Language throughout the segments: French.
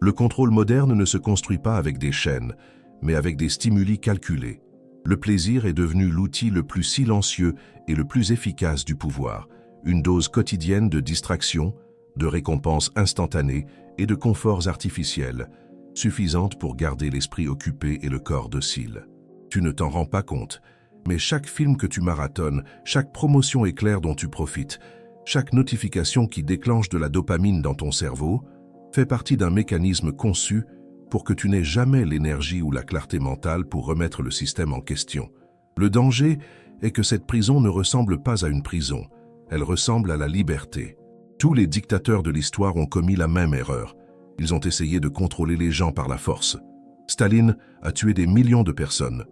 Le contrôle moderne ne se construit pas avec des chaînes, mais avec des stimuli calculés. Le plaisir est devenu l'outil le plus silencieux et le plus efficace du pouvoir, une dose quotidienne de distraction, de récompenses instantanées et de conforts artificiels, suffisante pour garder l'esprit occupé et le corps docile. Tu ne t'en rends pas compte, mais chaque film que tu marathonnes, chaque promotion éclair dont tu profites, chaque notification qui déclenche de la dopamine dans ton cerveau, fait partie d'un mécanisme conçu pour que tu n'aies jamais l'énergie ou la clarté mentale pour remettre le système en question. Le danger est que cette prison ne ressemble pas à une prison, elle ressemble à la liberté. Tous les dictateurs de l'histoire ont commis la même erreur. Ils ont essayé de contrôler les gens par la force. Staline a tué des millions de personnes.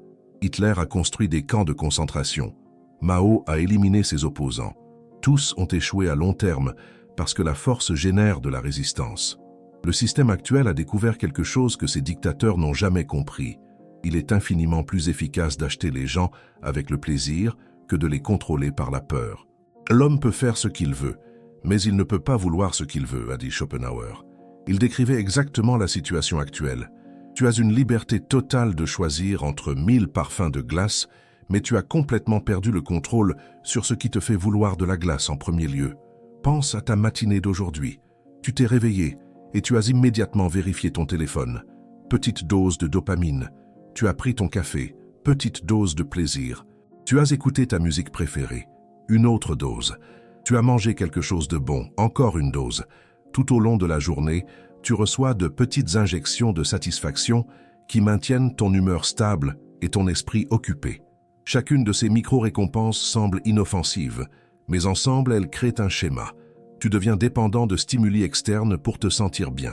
Hitler a construit des camps de concentration. Mao a éliminé ses opposants. Tous ont échoué à long terme parce que la force génère de la résistance. Le système actuel a découvert quelque chose que ces dictateurs n'ont jamais compris. Il est infiniment plus efficace d'acheter les gens avec le plaisir que de les contrôler par la peur. L'homme peut faire ce qu'il veut, mais il ne peut pas vouloir ce qu'il veut, a dit Schopenhauer. Il décrivait exactement la situation actuelle. Tu as une liberté totale de choisir entre 1000 parfums de glace, mais tu as complètement perdu le contrôle sur ce qui te fait vouloir de la glace en premier lieu. Pense à ta matinée d'aujourd'hui. Tu t'es réveillé et tu as immédiatement vérifié ton téléphone. Petite dose de dopamine. Tu as pris ton café. Petite dose de plaisir. Tu as écouté ta musique préférée. Une autre dose. Tu as mangé quelque chose de bon. Encore une dose. Tout au long de la journée, tu reçois de petites injections de satisfaction qui maintiennent ton humeur stable et ton esprit occupé. Chacune de ces micro-récompenses semble inoffensive, mais ensemble, elles créent un schéma. Tu deviens dépendant de stimuli externes pour te sentir bien.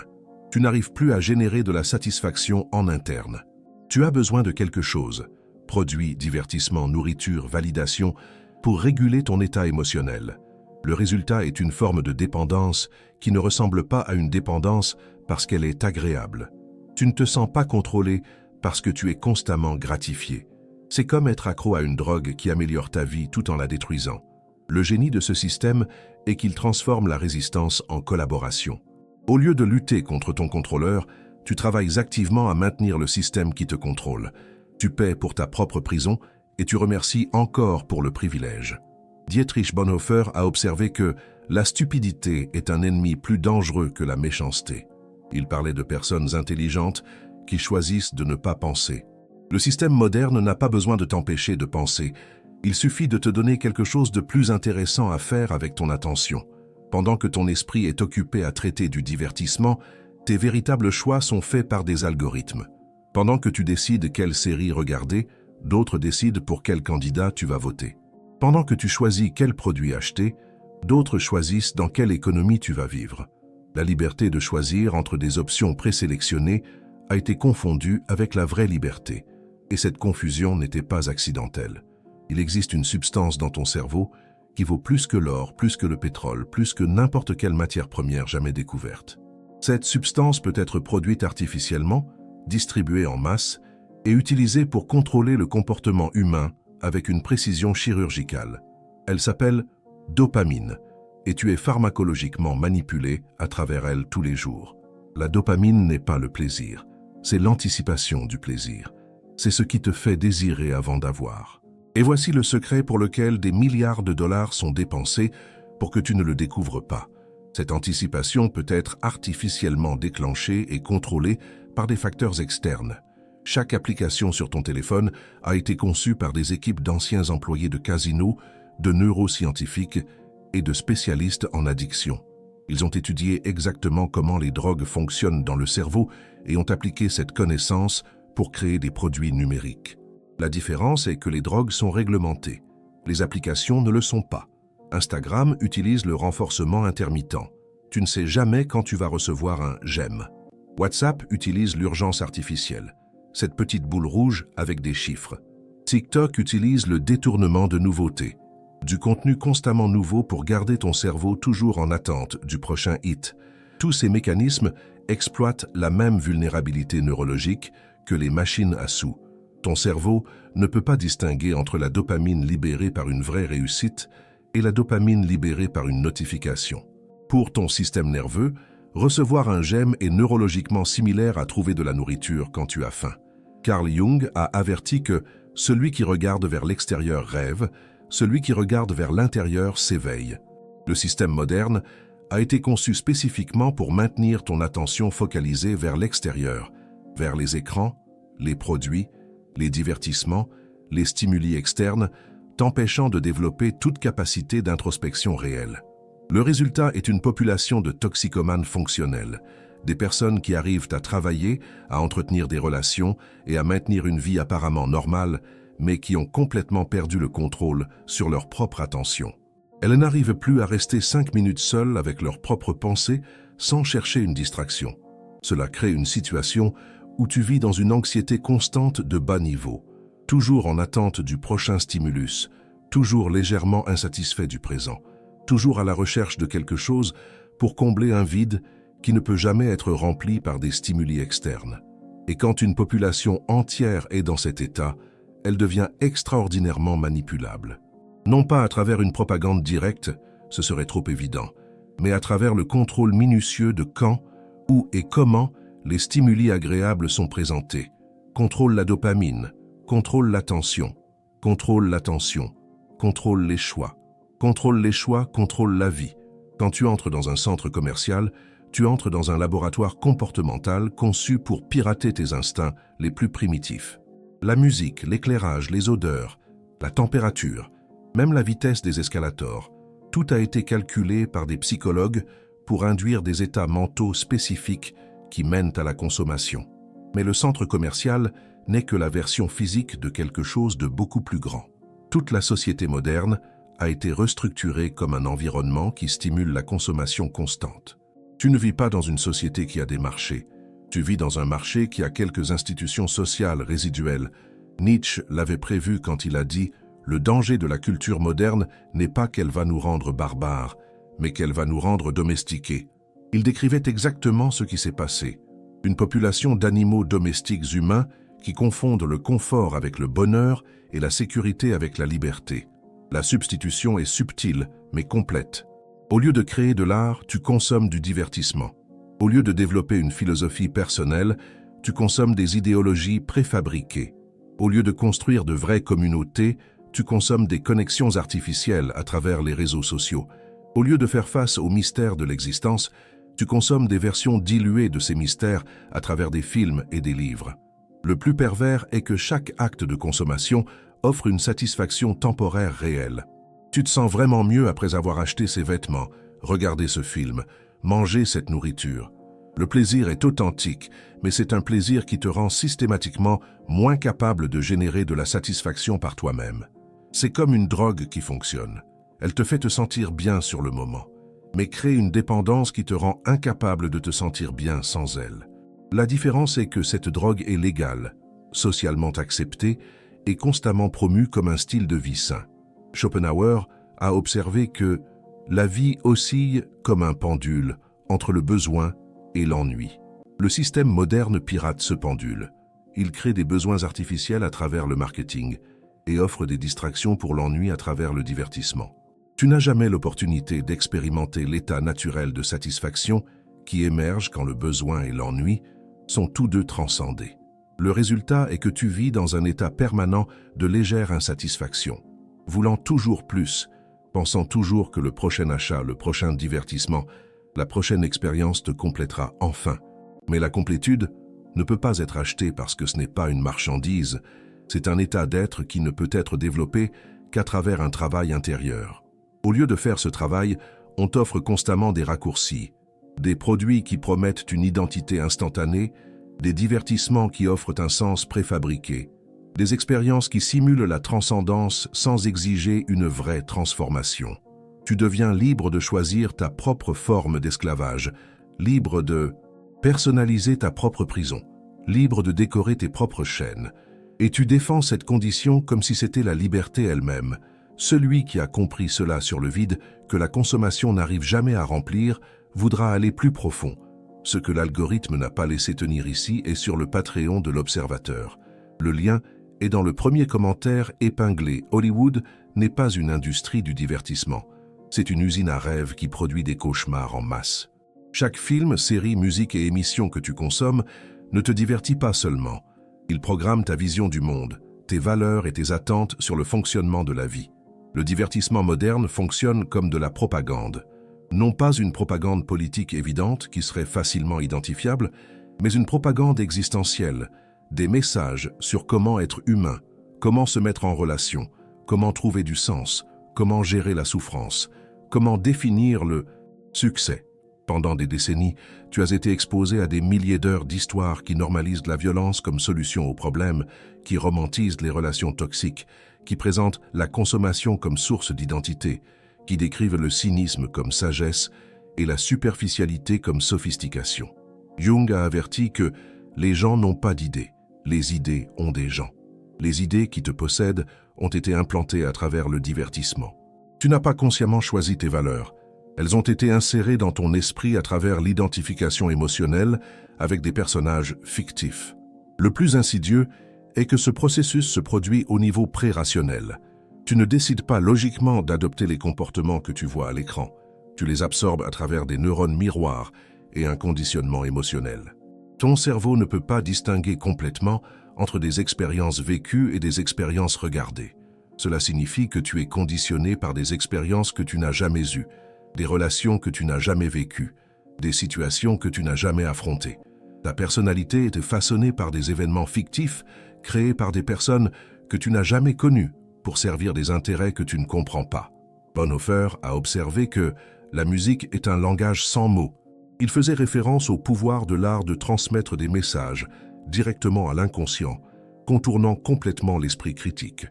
Tu n'arrives plus à générer de la satisfaction en interne. Tu as besoin de quelque chose, produit, divertissement, nourriture, validation, pour réguler ton état émotionnel. Le résultat est une forme de dépendance qui ne ressemble pas à une dépendance parce qu'elle est agréable. Tu ne te sens pas contrôlé parce que tu es constamment gratifié. C'est comme être accro à une drogue qui améliore ta vie tout en la détruisant. Le génie de ce système est qu'il transforme la résistance en collaboration. Au lieu de lutter contre ton contrôleur, tu travailles activement à maintenir le système qui te contrôle. Tu paies pour ta propre prison et tu remercies encore pour le privilège. Dietrich Bonhoeffer a observé que la stupidité est un ennemi plus dangereux que la méchanceté. Il parlait de personnes intelligentes qui choisissent de ne pas penser. Le système moderne n'a pas besoin de t'empêcher de penser. Il suffit de te donner quelque chose de plus intéressant à faire avec ton attention. Pendant que ton esprit est occupé à traiter du divertissement, tes véritables choix sont faits par des algorithmes. Pendant que tu décides quelle série regarder, d'autres décident pour quel candidat tu vas voter. Pendant que tu choisis quel produit acheter, d'autres choisissent dans quelle économie tu vas vivre. La liberté de choisir entre des options présélectionnées a été confondue avec la vraie liberté. Et cette confusion n'était pas accidentelle. Il existe une substance dans ton cerveau qui vaut plus que l'or, plus que le pétrole, plus que n'importe quelle matière première jamais découverte. Cette substance peut être produite artificiellement, distribuée en masse et utilisée pour contrôler le comportement humain avec une précision chirurgicale. Elle s'appelle dopamine et tu es pharmacologiquement manipulé à travers elle tous les jours. La dopamine n'est pas le plaisir, c'est l'anticipation du plaisir. C'est ce qui te fait désirer avant d'avoir. Et voici le secret pour lequel des milliards de dollars sont dépensés pour que tu ne le découvres pas. Cette anticipation peut être artificiellement déclenchée et contrôlée par des facteurs externes. Chaque application sur ton téléphone a été conçue par des équipes d'anciens employés de casinos, de neuroscientifiques et de spécialistes en addiction. Ils ont étudié exactement comment les drogues fonctionnent dans le cerveau et ont appliqué cette connaissance pour créer des produits numériques. La différence est que les drogues sont réglementées. Les applications ne le sont pas. Instagram utilise le renforcement intermittent. Tu ne sais jamais quand tu vas recevoir un « j'aime ». WhatsApp utilise l'urgence artificielle, cette petite boule rouge avec des chiffres. TikTok utilise le détournement de nouveautés, du contenu constamment nouveau pour garder ton cerveau toujours en attente du prochain hit. Tous ces mécanismes exploitent la même vulnérabilité neurologique que les machines à sous. Ton cerveau ne peut pas distinguer entre la dopamine libérée par une vraie réussite et la dopamine libérée par une notification. Pour ton système nerveux, Recevoir un j'aime est neurologiquement similaire à trouver de la nourriture quand tu as faim. Carl Jung a averti que celui qui regarde vers l'extérieur rêve, celui qui regarde vers l'intérieur s'éveille. Le système moderne a été conçu spécifiquement pour maintenir ton attention focalisée vers l'extérieur, vers les écrans, les produits, les divertissements, les stimuli externes, t'empêchant de développer toute capacité d'introspection réelle. Le résultat est une population de toxicomanes fonctionnels, des personnes qui arrivent à travailler, à entretenir des relations et à maintenir une vie apparemment normale, mais qui ont complètement perdu le contrôle sur leur propre attention. Elles n'arrivent plus à rester 5 minutes seules avec leurs propres pensées sans chercher une distraction. Cela crée une situation où tu vis dans une anxiété constante de bas niveau, toujours en attente du prochain stimulus, toujours légèrement insatisfait du présent, toujours à la recherche de quelque chose pour combler un vide qui ne peut jamais être rempli par des stimuli externes. Et quand une population entière est dans cet état, elle devient extraordinairement manipulable. Non pas à travers une propagande directe, ce serait trop évident, mais à travers le contrôle minutieux de quand, où et comment les stimuli agréables sont présentés. Contrôle la dopamine, contrôle l'attention, contrôle l'attention, contrôle les choix. Contrôle les choix, contrôle la vie. Quand tu entres dans un centre commercial, tu entres dans un laboratoire comportemental conçu pour pirater tes instincts les plus primitifs. La musique, l'éclairage, les odeurs, la température, même la vitesse des escalators, tout a été calculé par des psychologues pour induire des états mentaux spécifiques qui mènent à la consommation. Mais le centre commercial n'est que la version physique de quelque chose de beaucoup plus grand. Toute la société moderne a été restructurée comme un environnement qui stimule la consommation constante. Tu ne vis pas dans une société qui a des marchés. Tu vis dans un marché qui a quelques institutions sociales résiduelles. Nietzsche l'avait prévu quand il a dit « Le danger de la culture moderne n'est pas qu'elle va nous rendre barbares, mais qu'elle va nous rendre domestiqués. » Il décrivait exactement ce qui s'est passé. Une population d'animaux domestiques humains qui confondent le confort avec le bonheur et la sécurité avec la liberté. La substitution est subtile, mais complète. Au lieu de créer de l'art, tu consommes du divertissement. Au lieu de développer une philosophie personnelle, tu consommes des idéologies préfabriquées. Au lieu de construire de vraies communautés, tu consommes des connexions artificielles à travers les réseaux sociaux. Au lieu de faire face aux mystères de l'existence, tu consommes des versions diluées de ces mystères à travers des films et des livres. Le plus pervers est que chaque acte de consommation offre une satisfaction temporaire réelle. Tu te sens vraiment mieux après avoir acheté ces vêtements, regardé ce film, mangé cette nourriture. Le plaisir est authentique, mais c'est un plaisir qui te rend systématiquement moins capable de générer de la satisfaction par toi-même. C'est comme une drogue qui fonctionne. Elle te fait te sentir bien sur le moment, mais crée une dépendance qui te rend incapable de te sentir bien sans elle. La différence est que cette drogue est légale, socialement acceptée et constamment promue comme un style de vie sain. Schopenhauer a observé que la vie oscille comme un pendule entre le besoin et l'ennui. Le système moderne pirate ce pendule. Il crée des besoins artificiels à travers le marketing et offre des distractions pour l'ennui à travers le divertissement. Tu n'as jamais l'opportunité d'expérimenter l'état naturel de satisfaction qui émerge quand le besoin et l'ennui sont tous deux transcendés. Le résultat est que tu vis dans un état permanent de légère insatisfaction, voulant toujours plus, pensant toujours que le prochain achat, le prochain divertissement, la prochaine expérience te complétera enfin. Mais la complétude ne peut pas être achetée parce que ce n'est pas une marchandise, c'est un état d'être qui ne peut être développé qu'à travers un travail intérieur. Au lieu de faire ce travail, on t'offre constamment des raccourcis, des produits qui promettent une identité instantanée, des divertissements qui offrent un sens préfabriqué, des expériences qui simulent la transcendance sans exiger une vraie transformation. Tu deviens libre de choisir ta propre forme d'esclavage, libre de personnaliser ta propre prison, libre de décorer tes propres chaînes. Et tu défends cette condition comme si c'était la liberté elle-même. Celui qui a compris cela sur le vide, que la consommation n'arrive jamais à remplir, voudra aller plus profond. Ce que l'algorithme n'a pas laissé tenir ici est sur le Patreon de l'Observateur. Le lien est dans le premier commentaire épinglé. Hollywood n'est pas une industrie du divertissement. C'est une usine à rêves qui produit des cauchemars en masse. Chaque film, série, musique et émission que tu consommes ne te divertit pas seulement. Il programme ta vision du monde, tes valeurs et tes attentes sur le fonctionnement de la vie. Le divertissement moderne fonctionne comme de la propagande. Non pas une propagande politique évidente qui serait facilement identifiable, mais une propagande existentielle, des messages sur comment être humain, comment se mettre en relation, comment trouver du sens, comment gérer la souffrance, comment définir le succès. Pendant des décennies, tu as été exposé à des milliers d'heures d'histoires qui normalisent la violence comme solution aux problèmes, qui romantisent les relations toxiques, qui présentent la consommation comme source d'identité, qui décrivent le cynisme comme sagesse et la superficialité comme sophistication. Jung a averti que les gens n'ont pas d'idées, les idées ont des gens. Les idées qui te possèdent ont été implantées à travers le divertissement. Tu n'as pas consciemment choisi tes valeurs. Elles ont été insérées dans ton esprit à travers l'identification émotionnelle avec des personnages fictifs. Le plus insidieux est que ce processus se produit au niveau pré-rationnel. Tu ne décides pas logiquement d'adopter les comportements que tu vois à l'écran. Tu les absorbes à travers des neurones miroirs et un conditionnement émotionnel. Ton cerveau ne peut pas distinguer complètement entre des expériences vécues et des expériences regardées. Cela signifie que tu es conditionné par des expériences que tu n'as jamais eues, des relations que tu n'as jamais vécues, des situations que tu n'as jamais affrontées. Ta personnalité était façonnée par des événements fictifs créés par des personnes que tu n'as jamais connues pour servir des intérêts que tu ne comprends pas. Bonhoeffer a observé que la musique est un langage sans mots. Il faisait référence au pouvoir de l'art de transmettre des messages directement à l'inconscient, contournant complètement l'esprit critique.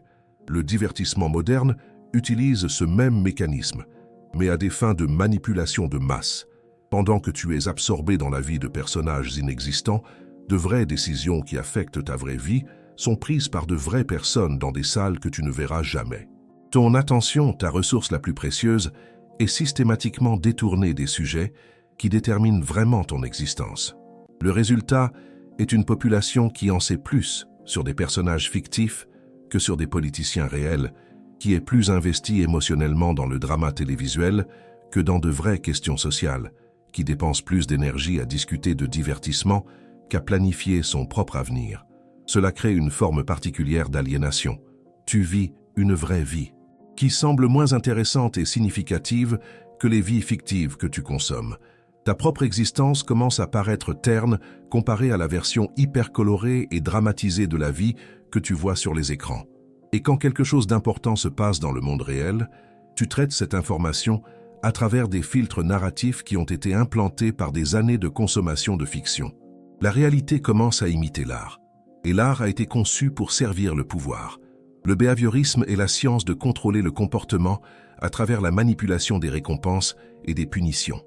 Le divertissement moderne utilise ce même mécanisme, mais à des fins de manipulation de masse. Pendant que tu es absorbé dans la vie de personnages inexistants, de vraies décisions qui affectent ta vraie vie sont prises par de vraies personnes dans des salles que tu ne verras jamais. Ton attention, ta ressource la plus précieuse, est systématiquement détournée des sujets qui déterminent vraiment ton existence. Le résultat est une population qui en sait plus sur des personnages fictifs que sur des politiciens réels, qui est plus investie émotionnellement dans le drama télévisuel que dans de vraies questions sociales, qui dépense plus d'énergie à discuter de divertissement qu'à planifier son propre avenir. Cela crée une forme particulière d'aliénation. Tu vis une vraie vie, qui semble moins intéressante et significative que les vies fictives que tu consommes. Ta propre existence commence à paraître terne comparée à la version hyper colorée et dramatisée de la vie que tu vois sur les écrans. Et quand quelque chose d'important se passe dans le monde réel, tu traites cette information à travers des filtres narratifs qui ont été implantés par des années de consommation de fiction. La réalité commence à imiter l'art. Et l'art a été conçu pour servir le pouvoir. Le behaviorisme est la science de contrôler le comportement à travers la manipulation des récompenses et des punitions.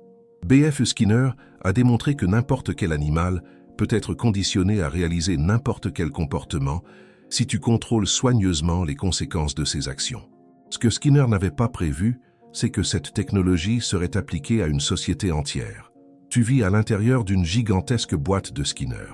B.F. Skinner a démontré que n'importe quel animal peut être conditionné à réaliser n'importe quel comportement si tu contrôles soigneusement les conséquences de ses actions. Ce que Skinner n'avait pas prévu, c'est que cette technologie serait appliquée à une société entière. Tu vis à l'intérieur d'une gigantesque boîte de Skinner.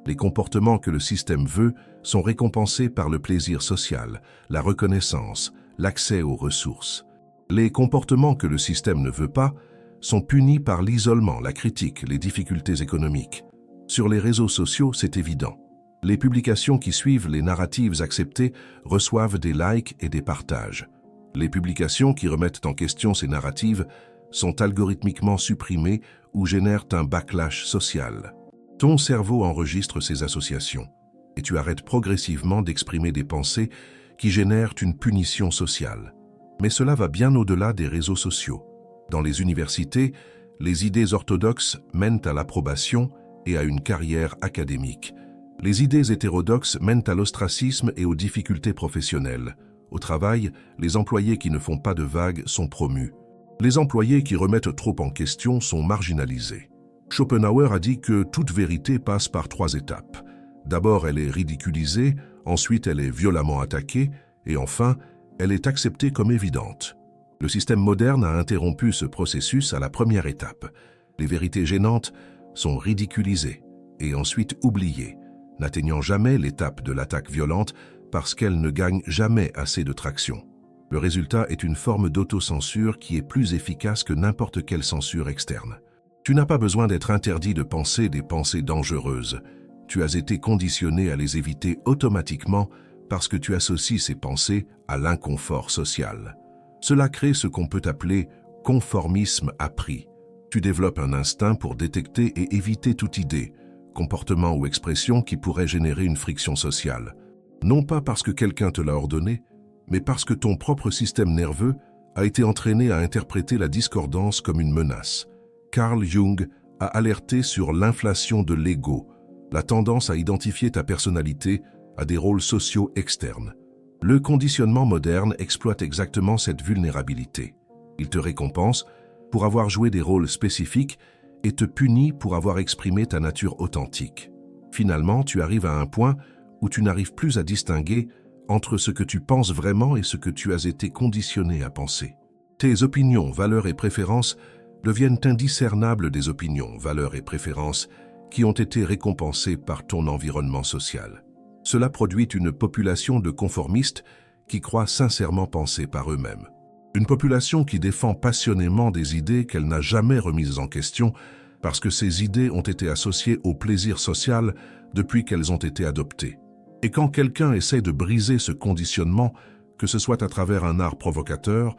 Les comportements que le système veut sont récompensés par le plaisir social, la reconnaissance, l'accès aux ressources. Les comportements que le système ne veut pas sont punis par l'isolement, la critique, les difficultés économiques. Sur les réseaux sociaux, c'est évident. Les publications qui suivent les narratives acceptées reçoivent des likes et des partages. Les publications qui remettent en question ces narratives sont algorithmiquement supprimées ou génèrent un backlash social. Ton cerveau enregistre ces associations et tu arrêtes progressivement d'exprimer des pensées qui génèrent une punition sociale. Mais cela va bien au-delà des réseaux sociaux. Dans les universités, les idées orthodoxes mènent à l'approbation et à une carrière académique. Les idées hétérodoxes mènent à l'ostracisme et aux difficultés professionnelles. Au travail, les employés qui ne font pas de vagues sont promus. Les employés qui remettent trop en question sont marginalisés. Schopenhauer a dit que toute vérité passe par 3 étapes. D'abord, elle est ridiculisée, ensuite elle est violemment attaquée, et enfin, elle est acceptée comme évidente. Le système moderne a interrompu ce processus à la première étape. Les vérités gênantes sont ridiculisées et ensuite oubliées, n'atteignant jamais l'étape de l'attaque violente parce qu'elles ne gagnent jamais assez de traction. Le résultat est une forme d'autocensure qui est plus efficace que n'importe quelle censure externe. Tu n'as pas besoin d'être interdit de penser des pensées dangereuses. Tu as été conditionné à les éviter automatiquement parce que tu associes ces pensées à l'inconfort social. Cela crée ce qu'on peut appeler conformisme appris. Tu développes un instinct pour détecter et éviter toute idée, comportement ou expression qui pourrait générer une friction sociale. Non pas parce que quelqu'un te l'a ordonné, mais parce que ton propre système nerveux a été entraîné à interpréter la discordance comme une menace. Carl Jung a alerté sur l'inflation de l'ego, la tendance à identifier ta personnalité à des rôles sociaux externes. Le conditionnement moderne exploite exactement cette vulnérabilité. Il te récompense pour avoir joué des rôles spécifiques et te punit pour avoir exprimé ta nature authentique. Finalement, tu arrives à un point où tu n'arrives plus à distinguer entre ce que tu penses vraiment et ce que tu as été conditionné à penser. Tes opinions, valeurs et préférences deviennent indiscernables des opinions, valeurs et préférences qui ont été récompensées par ton environnement social. Cela produit une population de conformistes qui croient sincèrement penser par eux-mêmes. Une population qui défend passionnément des idées qu'elle n'a jamais remises en question parce que ces idées ont été associées au plaisir social depuis qu'elles ont été adoptées. Et quand quelqu'un essaie de briser ce conditionnement, que ce soit à travers un art provocateur,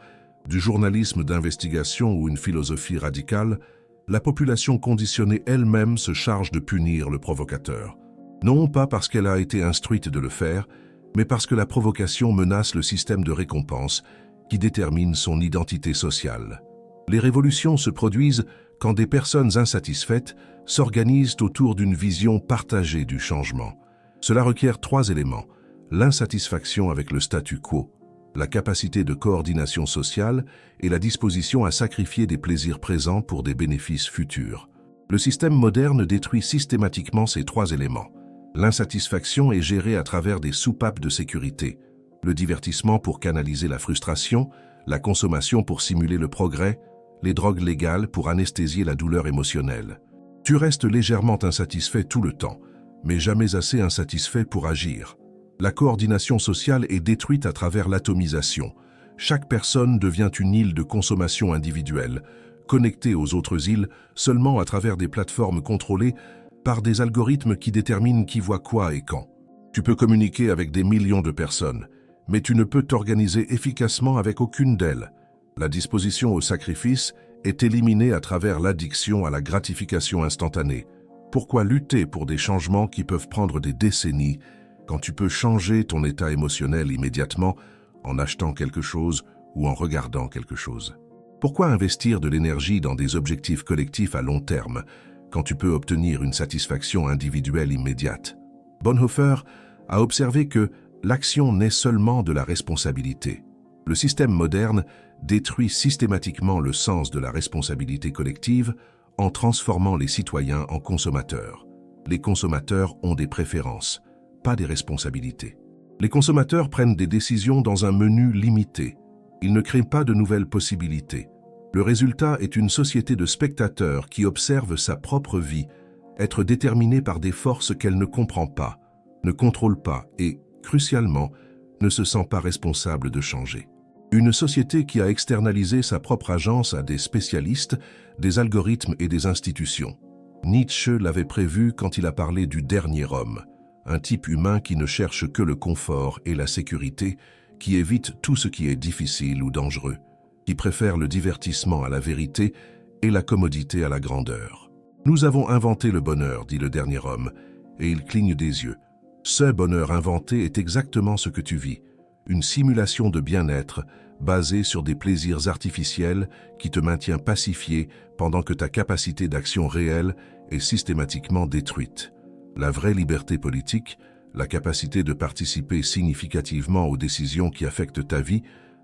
du journalisme d'investigation ou une philosophie radicale, la population conditionnée elle-même se charge de punir le provocateur. Non pas parce qu'elle a été instruite de le faire, mais parce que la provocation menace le système de récompense qui détermine son identité sociale. Les révolutions se produisent quand des personnes insatisfaites s'organisent autour d'une vision partagée du changement. Cela requiert 3 éléments: l'insatisfaction avec le statu quo, la capacité de coordination sociale et la disposition à sacrifier des plaisirs présents pour des bénéfices futurs. Le système moderne détruit systématiquement ces 3 éléments. L'insatisfaction est gérée à travers des soupapes de sécurité, le divertissement pour canaliser la frustration, la consommation pour simuler le progrès, les drogues légales pour anesthésier la douleur émotionnelle. Tu restes légèrement insatisfait tout le temps, mais jamais assez insatisfait pour agir. La coordination sociale est détruite à travers l'atomisation. Chaque personne devient une île de consommation individuelle, connectée aux autres îles seulement à travers des plateformes contrôlées par des algorithmes qui déterminent qui voit quoi et quand. Tu peux communiquer avec des millions de personnes, mais tu ne peux t'organiser efficacement avec aucune d'elles. La disposition au sacrifice est éliminée à travers l'addiction à la gratification instantanée. Pourquoi lutter pour des changements qui peuvent prendre des décennies quand tu peux changer ton état émotionnel immédiatement en achetant quelque chose ou en regardant quelque chose? Pourquoi investir de l'énergie dans des objectifs collectifs à long terme quand tu peux obtenir une satisfaction individuelle immédiate? Bonhoeffer a observé que l'action naît seulement de la responsabilité. Le système moderne détruit systématiquement le sens de la responsabilité collective en transformant les citoyens en consommateurs. Les consommateurs ont des préférences, pas des responsabilités. Les consommateurs prennent des décisions dans un menu limité. Ils ne créent pas de nouvelles possibilités. Le résultat est une société de spectateurs qui observe sa propre vie être déterminée par des forces qu'elle ne comprend pas, ne contrôle pas et, crucialement, ne se sent pas responsable de changer. Une société qui a externalisé sa propre agence à des spécialistes, des algorithmes et des institutions. Nietzsche l'avait prévu quand il a parlé du dernier homme, un type humain qui ne cherche que le confort et la sécurité, qui évite tout ce qui est difficile ou dangereux, qui préfère le divertissement à la vérité et la commodité à la grandeur. Nous avons inventé le bonheur, dit le dernier homme, et il cligne des yeux. Ce bonheur inventé est exactement ce que tu vis, une simulation de bien-être basée sur des plaisirs artificiels qui te maintient pacifié pendant que ta capacité d'action réelle est systématiquement détruite. La vraie liberté politique, la capacité de participer significativement aux décisions qui affectent ta vie,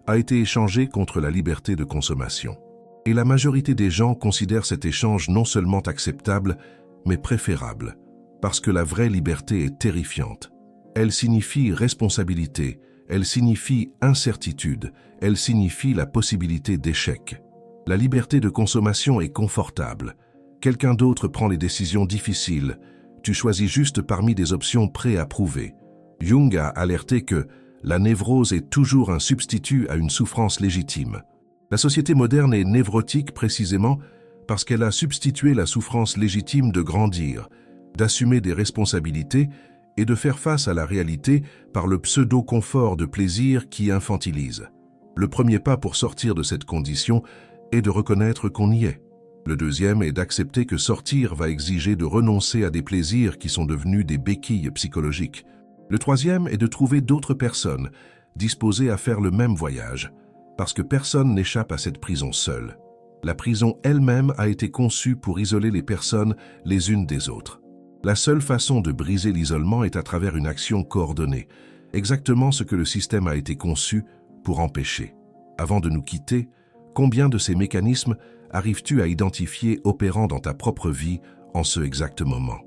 a été échangée contre la liberté de consommation. Et la majorité des gens considèrent cet échange non seulement acceptable, mais préférable, parce que la vraie liberté est terrifiante. Elle signifie responsabilité, elle signifie incertitude, elle signifie la possibilité d'échec. La liberté de consommation est confortable. Quelqu'un d'autre prend les décisions difficiles. Tu choisis juste parmi des options préapprouvées. Jung a alerté que la névrose est toujours un substitut à une souffrance légitime. La société moderne est névrotique précisément parce qu'elle a substitué la souffrance légitime de grandir, d'assumer des responsabilités et de faire face à la réalité par le pseudo-confort de plaisir qui infantilise. Le premier pas pour sortir de cette condition est de reconnaître qu'on y est. Le deuxième est d'accepter que sortir va exiger de renoncer à des plaisirs qui sont devenus des béquilles psychologiques. Le troisième est de trouver d'autres personnes disposées à faire le même voyage, parce que personne n'échappe à cette prison seule. La prison elle-même a été conçue pour isoler les personnes les unes des autres. La seule façon de briser l'isolement est à travers une action coordonnée, exactement ce que le système a été conçu pour empêcher. Avant de nous quitter, combien de ces mécanismes arrives-tu à identifier opérant dans ta propre vie en ce exact moment?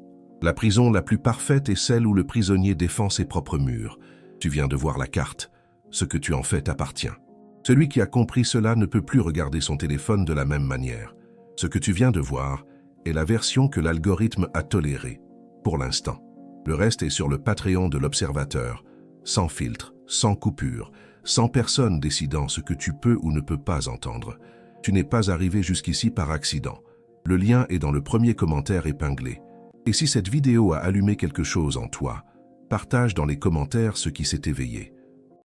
La prison la plus parfaite est celle où le prisonnier défend ses propres murs. Tu viens de voir la carte. Ce que tu en fais t'appartient. Celui qui a compris cela ne peut plus regarder son téléphone de la même manière. Ce que tu viens de voir est la version que l'algorithme a tolérée, pour l'instant. Le reste est sur le Patreon de l'Observateur, sans filtre, sans coupure, sans personne décidant ce que tu peux ou ne peux pas entendre. Tu n'es pas arrivé jusqu'ici par accident. Le lien est dans le premier commentaire épinglé. Et si cette vidéo a allumé quelque chose en toi, partage dans les commentaires ce qui s'est éveillé.